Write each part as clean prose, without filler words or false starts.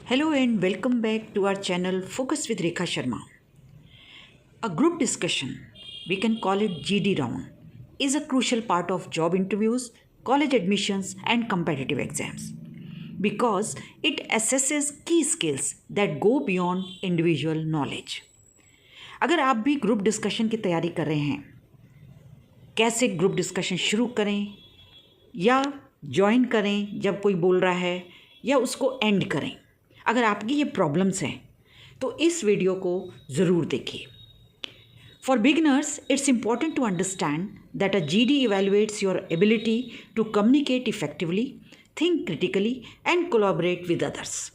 Hello and welcome back to our channel Focus with Rekha Sharma. A group discussion, we can call it GD round, is a crucial part of job interviews, college admissions, and competitive exams because it assesses key skills that go beyond individual knowledge. अगर आप भी group discussion की तैयारी कर रहे हैं, कैसे group discussion शुरू करें या ज्वाइन करें जब कोई बोल रहा है या उसको एंड करें, अगर आपकी ये प्रॉब्लम्स हैं तो इस वीडियो को ज़रूर देखिए. For beginners it's important to understand that a GD evaluates your ability to communicate effectively, think critically and collaborate with others.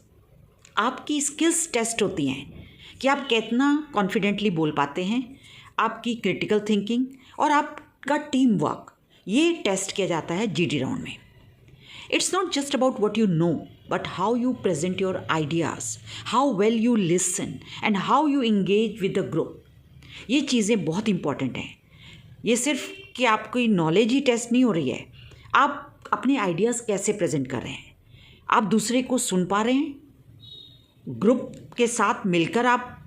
आपकी स्किल्स टेस्ट होती हैं कि आप कितना कॉन्फिडेंटली बोल पाते हैं, आपकी क्रिटिकल थिंकिंग और आपका टीम वर्क, ये टेस्ट किया जाता है GD राउंड में. It's not just about what you know, but how you present your ideas, how well you listen, and how you engage with the group. ये चीज़ें बहुत इम्पॉर्टेंट हैं. ये सिर्फ कि आपकी नॉलेज ही टेस्ट नहीं हो रही है, आप अपने आइडियाज़ कैसे प्रेजेंट कर रहे हैं, आप दूसरे को सुन पा रहे हैं, ग्रुप के साथ मिलकर आप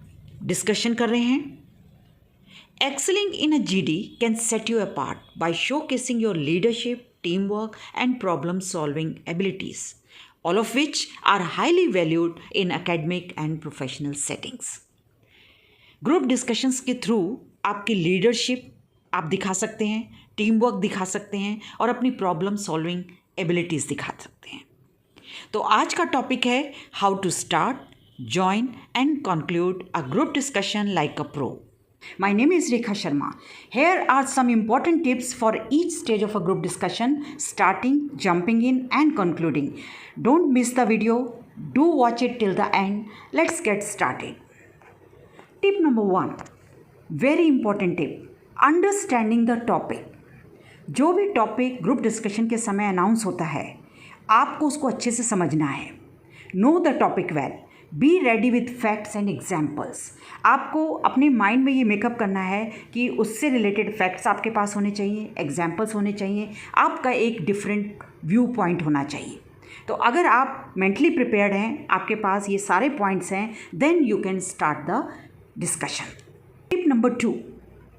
डिस्कशन कर रहे हैं. Excelling in a GD can set you apart by showcasing your leadership, teamwork, and problem-solving abilities, all of which are highly valued in academic and professional settings. Group discussions के through आपकी leadership आप दिखा सकते हैं, team work दिखा सकते हैं और अपनी प्रॉब्लम सॉल्विंग एबिलिटीज़ दिखा सकते हैं. तो आज का टॉपिक है how to start, join and conclude a group discussion like a pro. My name is Rekha Sharma. Here are some important tips for each stage of a group discussion, starting, jumping in and concluding. Don't miss the video. Do watch it till the end. Let's get started. Tip number 1. Very important tip. Understanding the topic. जो भी topic group discussion के समय announce होता है, आपको उसको अच्छे से समझना है. Know the topic well. Be ready with facts and examples. आपको अपने माइंड में ये मेकअप करना है कि उससे रिलेटेड फैक्ट्स आपके पास होने चाहिए, एग्जाम्पल्स होने चाहिए, आपका एक डिफरेंट व्यू पॉइंट होना चाहिए. तो अगर आप मेंटली प्रिपेयर्ड हैं, आपके पास ये सारे पॉइंट्स हैं, then you can start the discussion. Tip number 2.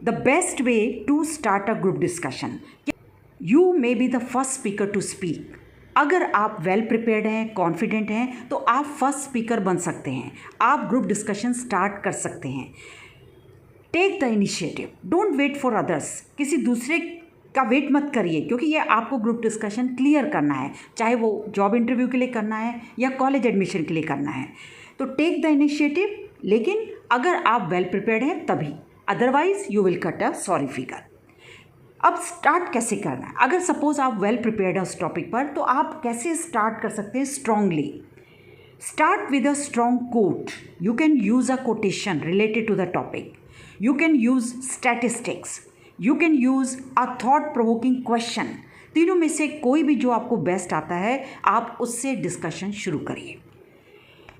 The best way to start a group discussion. You may be the first speaker to speak. अगर आप वेल प्रिपेयर्ड हैं, कॉन्फिडेंट हैं, तो आप फर्स्ट स्पीकर बन सकते हैं, आप ग्रुप डिस्कशन स्टार्ट कर सकते हैं. Take the initiative. Don't wait for others. किसी दूसरे का वेट मत करिए, क्योंकि ये आपको ग्रुप डिस्कशन क्लियर करना है, चाहे वो जॉब इंटरव्यू के लिए करना है या कॉलेज एडमिशन के लिए करना है. तो टेक द इनिशिएटिव, लेकिन अगर आप वेल प्रिपेयर्ड हैं तभी, otherwise you will cut a sorry figure. अब स्टार्ट कैसे करना है? अगर सपोज आप वेल प्रिपेयर्ड हैं उस टॉपिक पर, तो आप कैसे स्टार्ट कर सकते हैं strongly. Start with a strong quote. You can use a quotation related to the topic. You can use statistics. You can use a thought provoking question. तीनों में से कोई भी जो आपको बेस्ट आता है, आप उससे डिस्कशन शुरू करिए.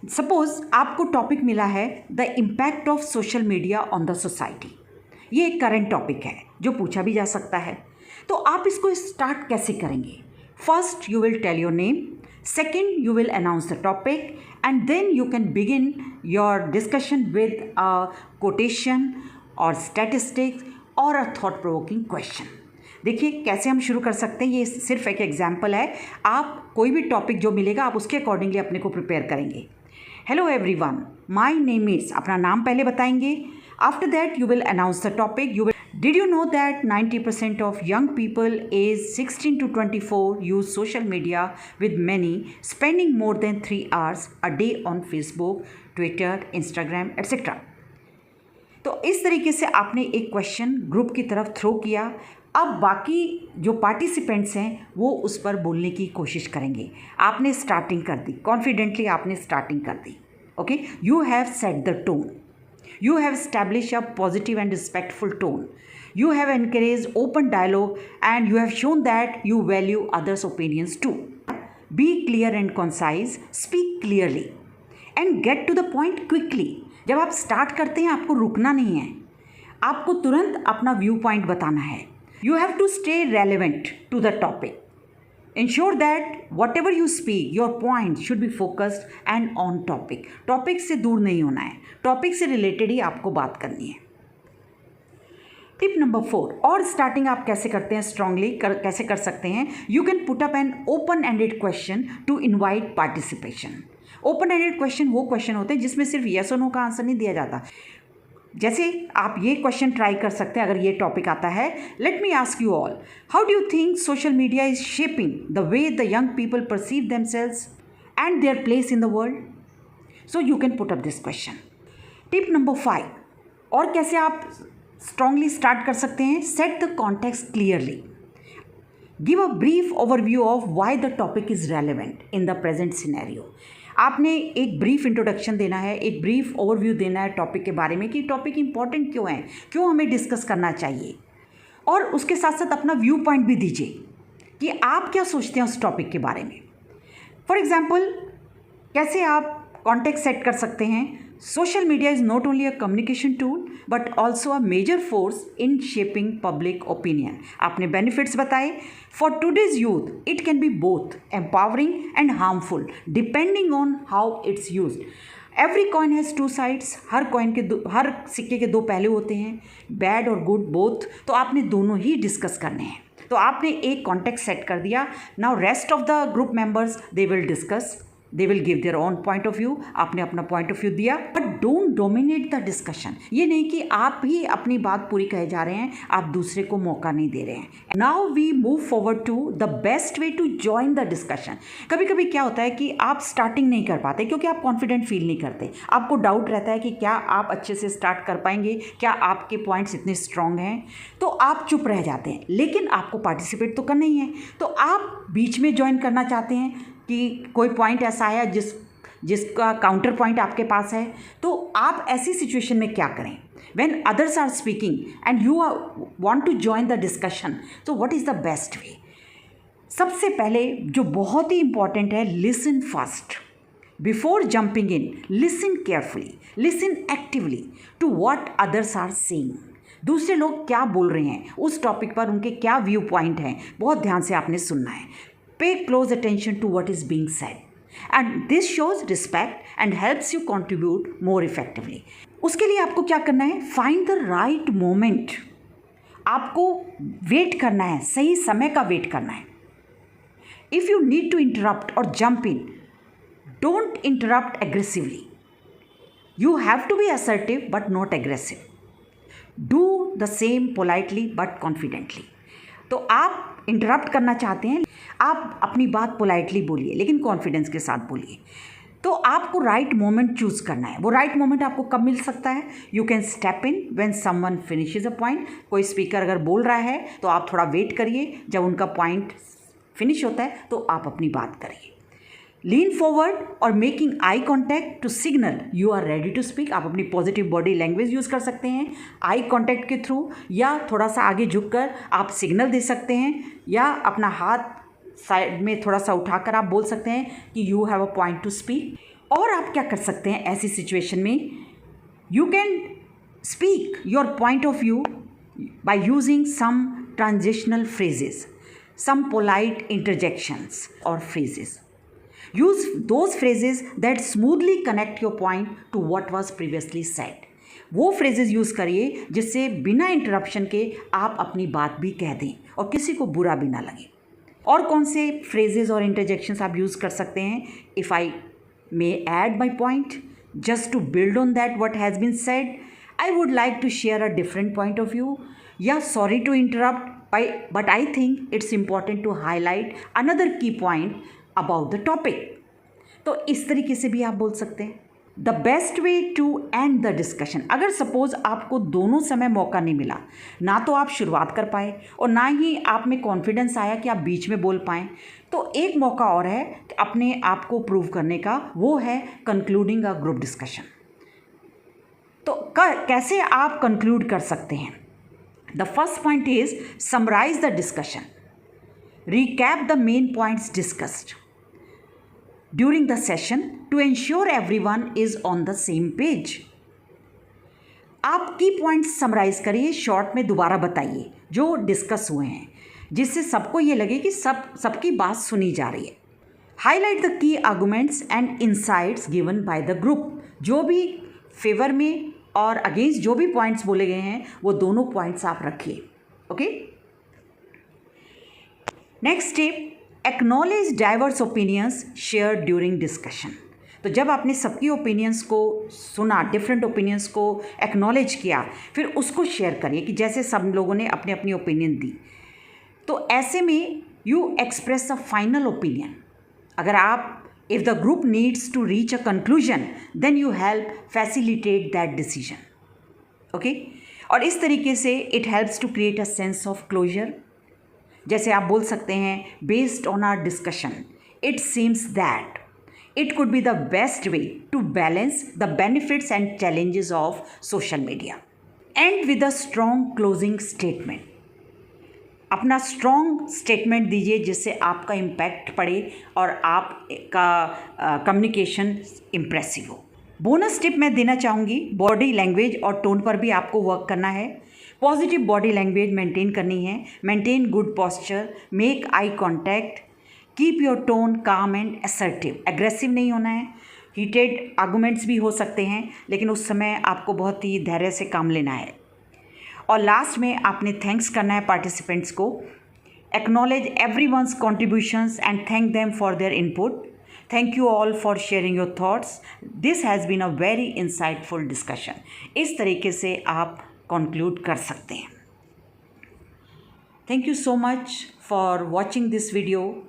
सपोज आपको टॉपिक मिला है the impact of social media on the society. ये एक करंट टॉपिक है जो पूछा भी जा सकता है. तो आप इसको स्टार्ट कैसे करेंगे? First you will tell your name, second you will announce the topic, and then you can begin your discussion with a quotation और स्टैटिस्टिक्स और अ थॉट प्रोवोकिंग क्वेश्चन. देखिए कैसे हम शुरू कर सकते हैं. ये सिर्फ एक एग्जाम्पल है. आप कोई भी टॉपिक जो मिलेगा आप उसके अकॉर्डिंगली अपने को प्रिपेयर करेंगे. Hello everyone, my name is, अपना नाम पहले बताएंगे. After that, you will announce the topic. Did you know that 90% of young people aged 16 to 24 use social media, with many spending more than 3 hours a day on Facebook, Twitter, Instagram, etc. तो इस तरीके से आपने एक question group की तरफ throw किया. अब बाकी जो पार्टिसिपेंट्स हैं वो उस पर बोलने की कोशिश करेंगे. आपने स्टार्टिंग कर दी, कॉन्फिडेंटली आपने स्टार्टिंग कर दी. Okay, you have set the tone. You have established a positive and respectful tone. You have encouraged open dialogue and you have shown that you value others' opinions too. Be clear and concise, speak clearly and get to the point quickly. जब आप start करते हैं आपको रुकना नहीं है, आपको तुरंत अपना व्यू पॉइंट बताना है. You have to stay relevant to the topic. Ensure that whatever you speak, your point should be focused and on topic. Topic से दूर नहीं होना है, टॉपिक से रिलेटेड ही आपको बात करनी है. टिप नंबर 4, और स्टार्टिंग आप कैसे करते हैं, स्ट्रांगली कैसे कर सकते हैं. You can put up an open ended question to invite participation. Open ended question वो क्वेश्चन होते हैं जिसमें सिर्फ येस और नो का आंसर नहीं दिया जाता. जैसे आप ये क्वेश्चन ट्राई कर सकते हैं अगर ये टॉपिक आता है. Let me ask you all, how do you think social media is shaping the way the young people perceive themselves and their place in the world. So you can put up this question. Tip number 5, और कैसे आप strongly start कर सकते हैं. Set the context clearly. Give a brief overview of why the topic is relevant in the present scenario. आपने एक brief introduction देना है, एक ब्रीफ ओवरव्यू देना है टॉपिक के बारे में कि टॉपिक इंपॉर्टेंट क्यों है, क्यों हमें डिस्कस करना चाहिए. और उसके साथ साथ अपना व्यू पॉइंट भी दीजिए कि आप क्या सोचते हैं उस टॉपिक के बारे में. फॉर एग्जाम्पल, कैसे आप कॉन्टेक्स्ट सेट कर सकते हैं. Social media is not only a communication tool but also a major force in shaping public opinion. आपने बेनिफिट्स बताए. For today's youth it can be both empowering and harmful depending on how it's used. Every coin has two sides. हर सिक्के के दो पहलू होते हैं, bad और गुड बोथ. तो आपने दोनों ही डिस्कस करने हैं. तो आपने एक कॉन्टेक्स्ट सेट कर दिया. Now rest of the group members they will discuss, they will give their own point of view. आपने अपना पॉइंट ऑफ व्यू दिया, but don't dominate the discussion. ये नहीं कि आप ही अपनी बात पूरी कहे जा रहे हैं, आप दूसरे को मौका नहीं दे रहे हैं. Now we move forward to the best way to join the discussion. कभी कभी क्या होता है कि आप स्टार्टिंग नहीं कर पाते क्योंकि आप कॉन्फिडेंट फील नहीं करते. आपको डाउट रहता है कि क्या आप अच्छे से स्टार्ट कर पाएंगे, क्या आपके पॉइंट्स इतने स्ट्रांग हैं. तो आप चुप रह जाते हैं, लेकिन आपको पार्टिसिपेट तो करना ही है. तो आप बीच में ज्वाइन करना चाहते हैं कि कोई पॉइंट ऐसा है जिसका काउंटर पॉइंट आपके पास है. तो आप ऐसी सिचुएशन में क्या करें. When others are speaking and you want to join the discussion, तो what is the best way. सबसे पहले जो बहुत ही इंपॉर्टेंट है, listen first. Before jumping in, listen carefully, listen actively to what others are saying. दूसरे लोग क्या बोल रहे हैं उस टॉपिक पर, उनके क्या व्यू पॉइंट हैं, बहुत ध्यान से आपने सुनना है. Pay close attention to what is being said, and this shows respect and helps you contribute more effectively. उसके लिए आपको क्या करना है, find the right moment. आपको वेट करना है, सही समय का वेट करना है. If you need to interrupt or jump in, don't interrupt aggressively. You have to be assertive but not aggressive. Do the same politely but confidently. तो आप इंटरप्ट करना चाहते हैं, आप अपनी बात पोलाइटली बोलिए लेकिन कॉन्फिडेंस के साथ बोलिए. तो आपको राइट मोमेंट चूज़ करना है. वो राइट मोमेंट आपको कब मिल सकता है. You can step in when someone finishes a point. कोई स्पीकर अगर बोल रहा है तो आप थोड़ा वेट करिए, जब उनका पॉइंट फिनिश होता है तो आप अपनी बात करिए. लीन फॉरवर्ड और making eye contact to signal you are ready to speak. आप अपनी पॉजिटिव बॉडी लैंग्वेज यूज़ कर सकते हैं आई कॉन्टैक्ट के थ्रू, या थोड़ा सा आगे झुककर आप सिग्नल दे सकते हैं, या अपना हाथ साइड में थोड़ा सा उठाकर आप बोल सकते हैं कि you have a point to speak. और आप क्या कर सकते हैं ऐसी सिचुएशन में, you can speak your point of view by using some transitional phrases, some polite interjections और phrases. Use those phrases that smoothly connect your point to what was previously said. वो phrases यूज़ करिए जिससे बिना interruption के आप अपनी बात भी कह दें और किसी को बुरा भी ना लगे. और कौन से phrases और interjections आप यूज़ कर सकते हैं. If I may add my point, just to build on that what has been said, I would like to share a different point of view. या sorry to interrupt, but I think it's important to highlight another key point about the topic. तो इस तरीके से भी आप बोल सकते हैं. The best way to end the discussion. अगर सपोज आपको दोनों समय मौका नहीं मिला, ना तो आप शुरुआत कर पाए और ना ही आप में कॉन्फिडेंस आया कि आप बीच में बोल पाएँ, तो एक मौका और है अपने आप को प्रूव करने का, वो है कंक्लूडिंग अ ग्रुप डिस्कशन. तो कैसे आप कंक्लूड कर सकते हैं. The first point is summarise the discussion, recap the main points discussed during the session to ensure everyone is on the same page. आप की पॉइंट्स समराइज करिए, शॉर्ट में दोबारा बताइए जो डिस्कस हुए हैं. जिससे सबको ये लगे कि सबकी बात सुनी जा रही है। Highlight the key arguments and insights given by the group. जो भी फेवर में और अगेंस्ट जो भी पॉइंट्स बोले गए हैं वो दोनों पॉइंट्स आप रखिए। Okay, next step, acknowledge diverse opinions share during discussion. तो जब आपने सबकी ओपिनियंस को सुना, डिफरेंट ओपिनियंस को एक्नॉलेज किया, फिर उसको शेयर करिए कि जैसे सब लोगों ने अपनी अपनी ओपिनियन दी। तो ऐसे में you express a final opinion. अगर आप if the group needs to reach a conclusion then you help facilitate that decision. Okay, और इस तरीके से it helps to create a sense of closure. जैसे आप बोल सकते हैं, based on our discussion it seems that it could be the best way to balance the benefits and challenges of social media. End with a strong closing statement. अपना strong statement दीजिए जिससे आपका impact पड़े और आपका communication impressive हो। Bonus tip मैं देना चाहूँगी, बॉडी लैंग्वेज और टोन पर भी आपको वर्क करना है। पॉजिटिव बॉडी लैंग्वेज मेंटेन करनी है, maintain good posture, make eye contact, keep your tone calm and assertive. Aggressive नहीं होना है। हीटेड आर्गूमेंट्स भी हो सकते हैं, लेकिन उस समय आपको बहुत ही धैर्य से काम लेना है। और लास्ट में आपने थैंक्स करना है पार्टिसिपेंट्स को। Acknowledge everyone's contributions and thank them for their input. Thank you all for sharing your thoughts. This has been a very insightful discussion. इस तरीके से आप कंक्लूड कर सकते हैं। Thank you so much for watching this video.